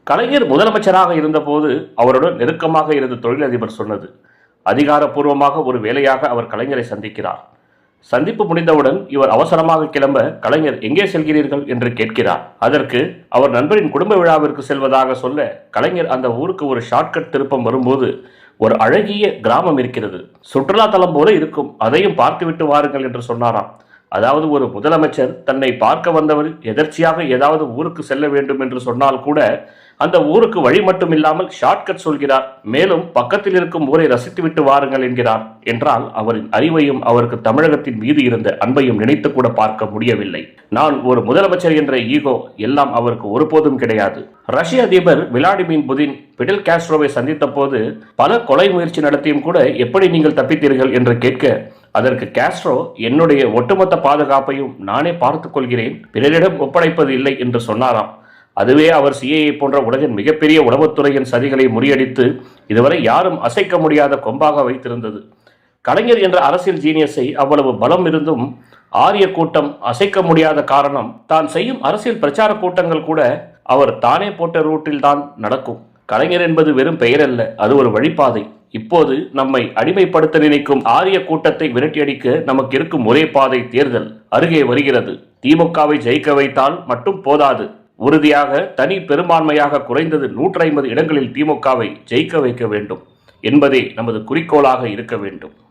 கலைஞர் முதலமைச்சராக இருந்தபோது அவருடன் நெருக்கமாக இருந்த தொழிலதிபர் சொன்னது. அதிகாரப்பூர்வமாக ஒரு வேலையாக அவர் கலைஞரை சந்திக்கிறார். சந்திப்பு முடிந்தவுடன் இவர் அவசரமாக கிளம்ப கலைஞர் எங்கே செல்கிறீர்கள் என்று கேட்கிறார். அதற்கு அவர் நண்பரின் குடும்ப விழாவிற்கு செல்வதாக சொல்ல கலைஞர் அந்த ஊருக்கு ஒரு ஷார்ட்கட் திருப்பம் வரும்போது ஒரு அழகிய கிராமம் இருக்கிறது, சுற்றுலா தலம் போல இருக்கும், அதையும் பார்த்துவிட்டு வாருங்கள் என்று சொன்னாராம். அதாவது ஒரு முதலமைச்சர் தன்னை பார்க்க வந்தவர் எதர்ச்சியாக ஏதாவது ஊருக்கு செல்ல வேண்டும் என்று சொன்னால் கூட அந்த ஊருக்கு வழி மட்டும் இல்லாமல் ஷார்ட்கட் சொல்கிறார், மேலும் பக்கத்தில் இருக்கும் ஊரை ரசித்துவிட்டு வாருங்கள் என்கிறார் என்றால் அவரின் அறிவையும் அவருக்கு தமிழகத்தின் மீது இருந்த அன்பையும் நினைத்து கூட பார்க்க முடியவில்லை. நான் ஒரு முதலமைச்சர் என்ற ஈகோ எல்லாம் அவருக்கு ஒருபோதும் கிடையாது. ரஷ்ய அதிபர் விளாடிமிர் புதின் பிடெல் காஸ்ட்ரோவை சந்தித்த போது பல கொலை முயற்சி நடத்தியும் கூட எப்படி நீங்கள் தப்பித்தீர்கள் என்று கேட்க அதற்கு காஸ்ட்ரோ என்னுடைய ஒட்டுமொத்த பாதுகாப்பையும் நானே பார்த்துக் கொள்கிறேன், பிறரிடம் ஒப்படைப்பது இல்லை என்று சொன்னாராம். அதுவே அவர் சிஐஏ போன்ற உலகின் மிகப்பெரிய உளவுத்துறையின் சதிகளை முறியடித்து இதுவரை யாரும் அசைக்க முடியாத கொம்பாக வைத்திருந்தது. கலைஞர் என்ற அரசியல் ஜீனியஸை அவ்வளவு பலம் இருந்தும் ஆரிய கூட்டம் அசைக்க முடியாத காரணம் தான் செய்யும் அரசியல் பிரச்சார கூட்டங்கள் கூட அவர் தானே போட்ட ரூட்டில் தான் நடக்கும். கலைஞர் என்பது வெறும் பெயர் அல்ல, அது ஒரு வழிபாதை. இப்போது நம்மை அடிமைப்படுத்த நினைக்கும் ஆரிய கூட்டத்தை விரட்டியடிக்க நமக்கு இருக்கும் ஒரே பாதை தேர்தல் அருகே வருகிறது. திமுகவை ஜெயிக்க வைத்தால் மட்டும் போதாது, உறுதியாக தனி பெரும்பான்மையாக குறைந்தது 150 இடங்களில் திமுகவை ஜெயிக்க வைக்க வேண்டும் என்பதே நமது குறிக்கோளாக இருக்க வேண்டும்.